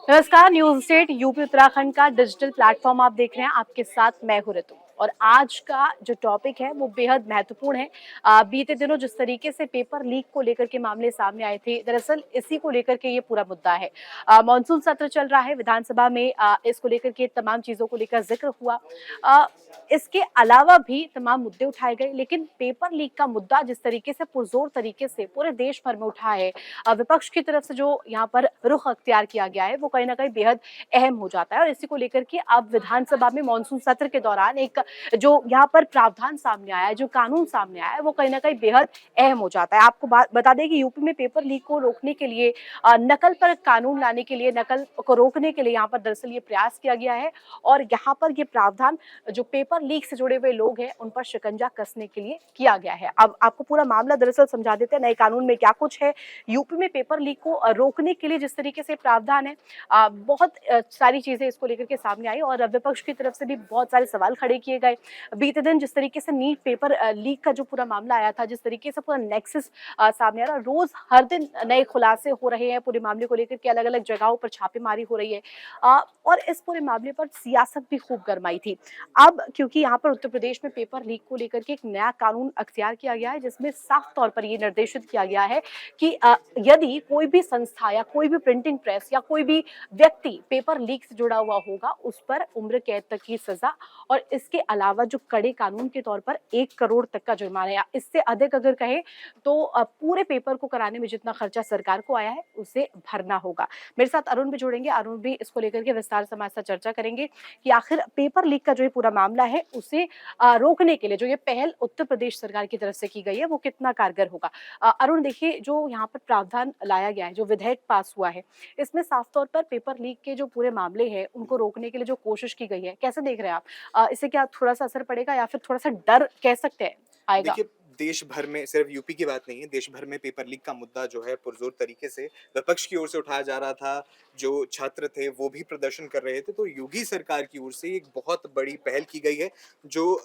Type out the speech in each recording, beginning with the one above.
नमस्कार। News state UP Uttarakhand का digital platform आप देख रहे हैं। आपके साथ मैं हूं ऋतु और आज का जो टॉपिक है वो बेहद महत्वपूर्ण है। बीते दिनों जिस तरीके से पेपर लीक को लेकर के मामले सामने आए थे, दरअसल इसी को लेकर के ये पूरा मुद्दा है। मॉनसून सत्र चल रहा है विधानसभा में, इसको लेकर के तमाम चीजों को लेकर जिक्र हुआ। इसके अलावा भी तमाम मुद्दे उठाए गए, लेकिन पेपर लीक का मुद्दा जिस तरीके से पुरजोर तरीके से पूरे देश भर में उठा है, विपक्ष की तरफ से जो यहाँ पर रुख अख्तियार किया गया है वो कहीं ना कहीं बेहद अहम हो जाता है। और इसी को लेकर के अब विधानसभा में मानसून सत्र के दौरान एक जो यहाँ पर प्रावधान सामने आया है, जो कानून सामने आया है, वो कहीं ना कहीं बेहद अहम हो जाता है। आपको बता दें कि यूपी में पेपर लीक को रोकने के लिए, नकल पर कानून लाने के लिए, नकल को रोकने के लिए यहाँ पर दरअसल ये प्रयास किया गया है। और यहाँ पर ये प्रावधान जो पेपर लीक से जुड़े हुए लोग हैं उन पर शिकंजा कसने के लिए किया गया है। अब आपको पूरा मामला दरअसल समझा देते हैं, नए कानून में क्या कुछ है। यूपी में पेपर लीक को रोकने के लिए जिस तरीके से प्रावधान है, बहुत सारी चीजें इसको लेकर के सामने आई और विपक्ष की तरफ से भी बहुत सारे सवाल खड़े किए गए। बीते दिन जिस तरीके से नीट पेपर लीक का जो पूरा मामला आया था, जिस तरीके से पूरा नेक्सस सामने आ रहा, रोज हर दिन नए खुलासे हो रहे हैं पूरे मामले को लेकर के, अलग अलग जगहों पर छापेमारी हो रही है। और इस पूरे मामले पर सियासत भी खूब गरमाई थी। अब क्योंकि यहाँ पर उत्तर प्रदेश में पेपर लीक को लेकर के एक नया कानून अख्तियार किया गया है, जिसमें साफ तौर पर यह निर्देशित किया गया है कि यदि कोई भी संस्था या कोई भी प्रिंटिंग प्रेस या कोई भी व्यक्ति पेपर लीक से जुड़ा हुआ होगा, उस पर उम्र कैद तक की सजा और इसके अलावा जो कड़े कानून के तौर पर 1 करोड़ तक का जुर्माना, या इससे अधिक अगर कहे तो पूरे पेपर को कराने में जितना खर्चा सरकार को आया है उसे भरना होगा। मेरे साथ अरुण भी जुड़ेंगे, अरुण भी इसको लेकर के विस्तार से हमारे साथ चर्चा करेंगे कि आखिर पेपर लीक का जो ये पूरा मामला है उसे रोकने के लिए जो ये पहल उत्तर प्रदेश सरकार की तरफ से की गई है वो कितना कारगर होगा। अरुण, देखिए, जो यहाँ पर प्रावधान लाया गया है, जो विधेयक पास हुआ है, इसमें साफ तौर पर पेपर लीक के जो पूरे मामले हैं उनको रोकने के लिए जो कोशिश की गई है, कैसे देख रहे हैं आप? इससे क्या थोड़ा सा असर पड़ेगा या फिर थोड़ा सा डर कह सकते हैं आएगा? देखिए, देश भर में सिर्फ यूपी की बात नहीं है, देश भर में पेपर लीक का मुद्दा जो है पुरज़ोर तरीके से विपक्ष की ओर से उठाया जा रहा था। जो छात्र थे वो भी प्रदर्शन कर रहे थे, तो योगी सरकार की ओर से एक बहुत बड़ी पहल की गई है। जो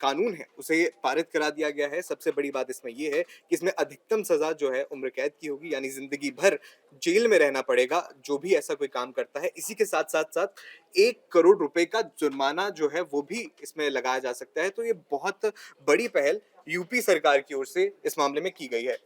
कानून है उसे पारित करा दिया गया है। सबसे बड़ी बात इसमें ये है कि इसमें अधिकतम सज़ा जो है उम्र कैद की होगी, यानी ज़िंदगी भर जेल में रहना पड़ेगा जो भी ऐसा कोई काम करता है। इसी के साथ-साथ 1 करोड़ रुपए का जुर्माना जो है वो भी इसमें लगाया जा सकता है। तो ये बहुत बड़ी पहल यूपी सरकार की ओर से इस मामले में की गई है।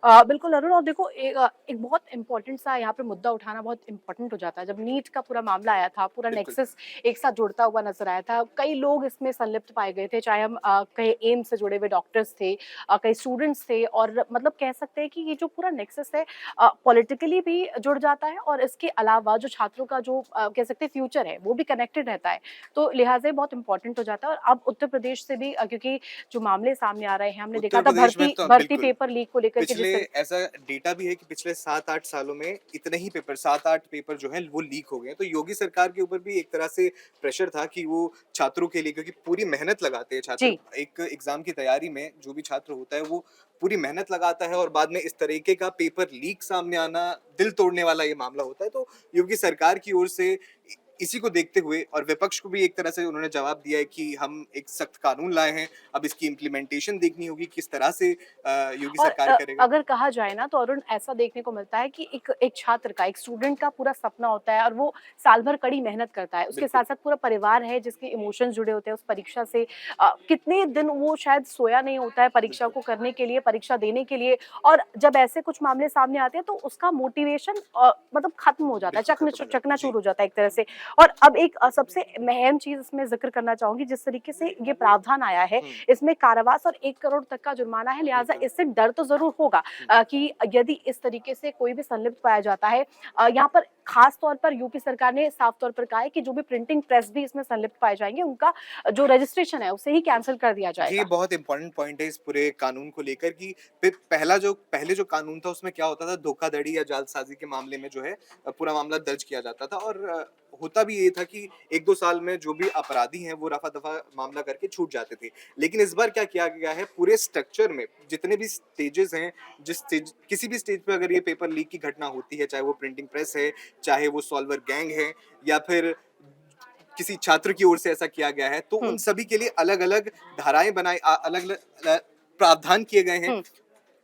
बिल्कुल अरुण, और देखो एक बहुत इम्पोर्टेंट सा यहाँ पे मुद्दा उठाना बहुत इम्पोर्टेंट हो जाता है। जब नीट का पूरा मामला आया था, पूरा बिल्कुल। नेक्सस एक साथ जुड़ता हुआ नजर आया था। कई लोग इसमें संलिप्त पाए गए थे, चाहे हम कहीं एम्स से जुड़े हुए डॉक्टर्स थे, कई स्टूडेंट्स थे, और मतलब कह सकते हैं कि ये जो पूरा नेक्सस है पॉलिटिकली भी जुड़ जाता है और इसके अलावा जो छात्रों का जो कह सकते हैं फ्यूचर है वो भी कनेक्टेड रहता है। तो लिहाजा ये बहुत इंपॉर्टेंट हो जाता है। और अब उत्तर प्रदेश से भी क्योंकि जो मामले सामने आ रहे हैं, हमने देखा उत्तर था प्रदेश में भर्ती तो भर्ती बिल्कुल। पेपर लीक को लेकर के पिछले जिस ऐसा डेटा भी है कि पिछले 7-8 सालों में इतने ही पेपर 7-8 पेपर जो हैं वो लीक हो गए हैं। तो योगी सरकार के ऊपर भी एक तरह से प्रेशर था कि वो छात्रों के लिए, क्योंकि पूरी मेहनत लगाते हैं छात्र, जी। एक एग्ज़ाम की तैयारी में जो भी छात्र होता है वो पूरी मेहनत लगाता है और बाद में इस तरीके का पेपर लीक सामने आना दिल तोड़ने वाला ये मामला होता है। तो योगी सरकार की ओर से इसी को देखते हुए और विपक्ष को भी एक तरह से उन्होंने जवाब दिया है कि हम एक सख्त कानून लाए हैं, अब इसकी इम्प्लीमेंटेशन देखनी होगी किस तरह से योगी और सरकार करेगा। अगर कहा जाए ना तो अरुण, ऐसा देखने को मिलता है कि एक एक छात्र का, एक स्टूडेंट का पूरा सपना होता है और वो साल भर कड़ी मेहनत करता है। उसके बिल्कुल। साथ साथ पूरा परिवार है जिसके इमोशंस जुड़े होते हैं उस परीक्षा से। कितने दिन वो शायद सोया नहीं होता है परीक्षा बिल्कुल। को करने के लिए, परीक्षा देने के लिए। और जब ऐसे कुछ मामले सामने आते हैं तो उसका मोटिवेशन मतलब खत्म हो जाता है, बिल्कुल खत्म हो जाता है। चकनाचूर जी। हो जाता है एक तरह से। और अब एक सबसे अहम चीज इसमें जिक्र करना चाहूंगी, जिस तरीके से ये प्रावधान आया है, हुँ, इसमें कारावास और 1 करोड़ तक का जुर्माना है। लिहाजा बिल्कुल। इससे डर तो जरूर होगा हुँ, कि यदि इस तरीके से कोई भी संलिप्त पाया जाता है, यहाँ पर खास तौर पर यूपी सरकार ने साफ तौर पर कहा है कि जो भी प्रिंटिंग प्रेस भी इसमें संलिप्त पाए जाएंगे उनका जो रजिस्ट्रेशन है उसे ही कैंसिल कर दिया ये जाएगा। बहुत इम्पोर्टेंट पॉइंट है इस पूरे कानून को लेकर कि पहले जो कानून था उसमें क्या होता था, धोखाधड़ी या जालसाजी के मामले में जो है पूरा मामला दर्ज किया जाता था और होता भी ये था कि 1-2 साल में जो भी अपराधी हैं वो रफा-दफा मामला करके छूट जाते थे। लेकिन इस बार क्या किया गया है, पूरे स्ट्रक्चर में जितने भी स्टेजेस हैं, जिस स्टेज किसी भी स्टेज पे अगर ये पेपर लीक की घटना होती है, चाहे वो प्रिंटिंग प्रेस है, चाहे वो सॉल्वर गैंग है या फिर किसी छात्र की ओर से ऐसा किया गया है, तो उन हम्म। सभी के लिए अलग-अलग धाराएँ अलग-अलग प्रावधान किए गए हैं हम्म।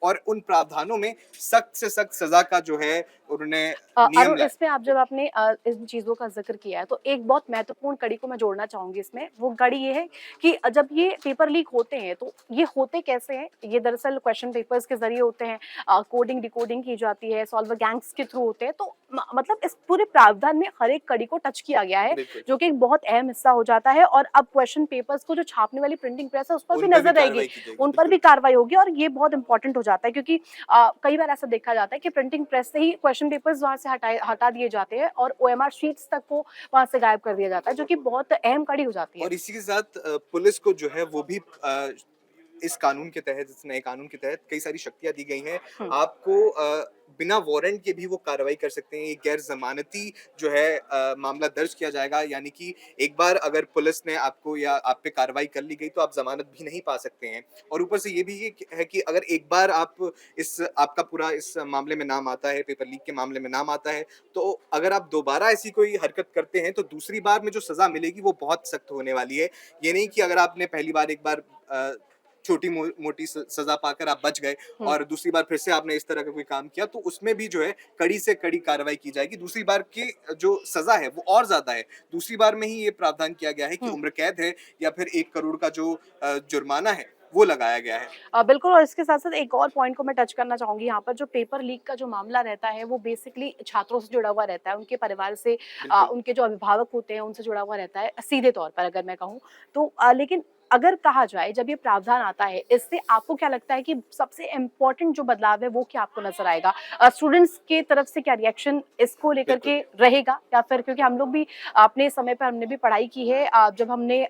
और उन प्रावधानों में सख्त से सख्त सज़ा का जो है उन्होंने नियम अरुण, लाए। इसमें आप जब आपने इन चीज़ों का ज़िक्र किया है, तो एक बहुत महत्वपूर्ण कड़ी को मैं जोड़ना चाहूँगी इसमें। वो कड़ी ये है कि जब ये पेपर लीक होते हैं, तो ये होते कैसे हैं? ये दरअसल क्वेश्चन पेपर्स के ज़रिए होते हैं, कोडिंग, डिकोडिंग की जाती है, सॉल्वर गैंग्स के थ्रू होते हैं। तो मतलब इस पूरे प्रावधान में हर एक कड़ी को टच किया गया है, बिल्कुल, जो कि एक बहुत अहम हिस्सा हो जाता है। और अब क्वेश्चन पेपर्स को जो छापने वाली प्रिंटिंग प्रेस है, उस पर भी उन पर भी नज़र रहेगी, कार्रवाई की जाएगी, उन पर बिल्कुल। भी कार्रवाई होगी। और ये बहुत इंपॉर्टेंट हो जाता है, क्योंकि कई बार ऐसा देखा जाता है कि प्रिंटिंग प्रेस से ही क्वेश्चन पेपर्स वहाँ से हटा दिए जाते हैं और ओएमआर शीट्स तक को वहाँ से गायब कर दिया जाता है, जो कि बहुत अहम कड़ी हो जाती है। और इसी के साथ पुलिस को जो है वो भी इस कानून के तहत, इस नए कानून के तहत कई सारी शक्तियाँ दी गई हैं। हुँ, आपको बिना वारंट के भी वो कार्रवाई कर सकते हैं। ये गैर ज़मानती जो है मामला दर्ज किया जाएगा, यानी कि एक बार अगर पुलिस ने आपको या आप पे कार्रवाई कर ली गई तो आप ज़मानत भी नहीं पा सकते हैं। और ऊपर से ये भी है कि अगर एक बार आपका पूरा इस मामले में नाम आता है, पेपर लीक के मामले में नाम आता है, तो अगर आप दोबारा ऐसी कोई हरकत करते हैं तो दूसरी बार में जो सज़ा मिलेगी वो बहुत सख्त होने वाली है। ये नहीं कि अगर आपने पहली बार एक बार छोटी मोटी सज़ा पाकर आप बच गए हुँ। और दूसरी बार फिर से आपने इस तरह का कोई काम किया, तो उसमें भी जो है कड़ी से कड़ी कार्रवाई की जाएगी। दूसरी बार की जो सज़ा है वो और ज़्यादा है। दूसरी बार में ही ये प्रावधान किया गया है कि हुँ। उम्र कैद है या फिर 1 करोड़ का जो जुर्माना है वो लगाया गया है। बिल्कुल। और इसके साथ-साथ एक और पॉइंट को मैं टच करना चाहूँगी यहाँ पर। जो पेपर लीक का जो मामला रहता है, वो बेसिकली छात्रों से जुड़ा हुआ रहता है, उनके परिवार से, बिल्कुल, उनके जो अभिभावक होते हैं, उनसे जुड़ा हुआ रहता है, सीधे तौर पर अगर मैं कहूँ। तो लेकिन अगर कहा जाए, जब ये प्रावधान आता है, इससे आपको क्या लगता है कि सबसे इम्पोर्टेंट जो बदलाव है, वो क्या आपको नज़र आएगा? स्टूडेंट्स की तरफ से क्या रिएक्शन इसको लेकर बिल्कुल। के रहेगा? या फिर, क्योंकि हम लोग भी अपने समय पर हमने भी पढ़ाई की है, जब हमने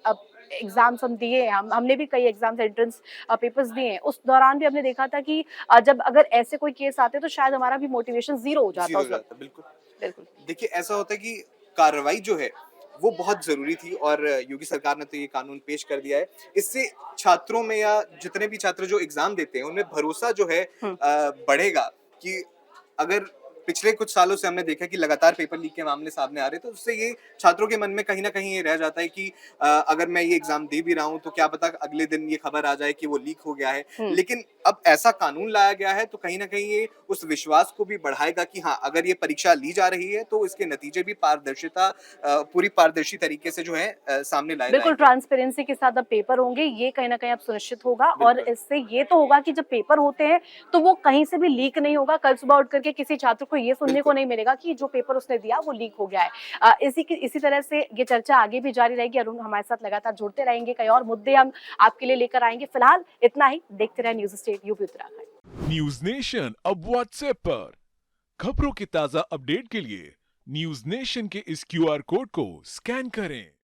एग्ज़ाम्स हम दिए हैं, हमने भी कई एग्ज़ाम्स एंट्रेंस पेपर्स दिए हैं, उस दौरान भी हमने देखा था कि जब अगर ऐसे कोई केस आते तो शायद हमारा भी मोटिवेशन ज़ीरो हो जाता 0 हो उस वक़्त। जाता है, बिल्कुल। बिल्कुल। देखिए, ऐसा होता है कि कार्रवाई जो है, वो बहुत ज़रूरी थी और योगी सरकार ने तो ये कानून पेश कर दिया है। इससे छात्रों में या जितने भी छात्र जो एग्ज़ाम देते हैं, उनमें भरोसा जो है हुँ, बढ़ेगा कि अगर पिछले कुछ सालों से हमने देखा कि लगातार पेपर लीक के मामले सामने आ रहे हैं, तो उससे ये छात्रों के मन में कहीं न कहीं ये रह जाता है कि अगर मैं ये एग्ज़ाम दे भी रहा हूँ, तो क्या पता अगले दिन ये खबर आ जाए कि वो लीक हो गया है। हुँ। लेकिन अब ऐसा कानून लाया गया है, तो कहीं न कहीं ये उस विश्वास को भी बढ़ाएगा कि हाँ, अगर ये परीक्षा ली जा रही है, तो इसके नतीजे भी पूरी पारदर्शी तरीके से जो है सामने लाए बिल्कुल, जाएँगे। ट्रांसपेरेंसी के साथ अब पेपर होंगे, ये कहीं न कहीं अब सुनिश्चित होगा। और बिल्कुल, इससे ये तो होगा कि जब पेपर होते हैं, तो वो कहीं से भी लीक नहीं होगा। कल सुबह उठ कर के किसी छात्र को ये सुनने को बिल्कुल। नहीं मिलेगा कि जो पेपर उसने दिया, वो लीक हो गया है। इसी तरह से ये चर्चा आगे भी जारी रहेगी। अरुण हमारे साथ लगातार जुड़ते रहेंगे, कई और मुद्दे हम आपके लिए लेकर आएँगे। फिलहाल इतना ही, देखते रहें news state UP Uttarakhand. News nation अब व्हाट्सएप पर खबरों की ताजा अपडेट के लिए न्यूज नेशन के इस क्यूआर कोड को स्कैन करें।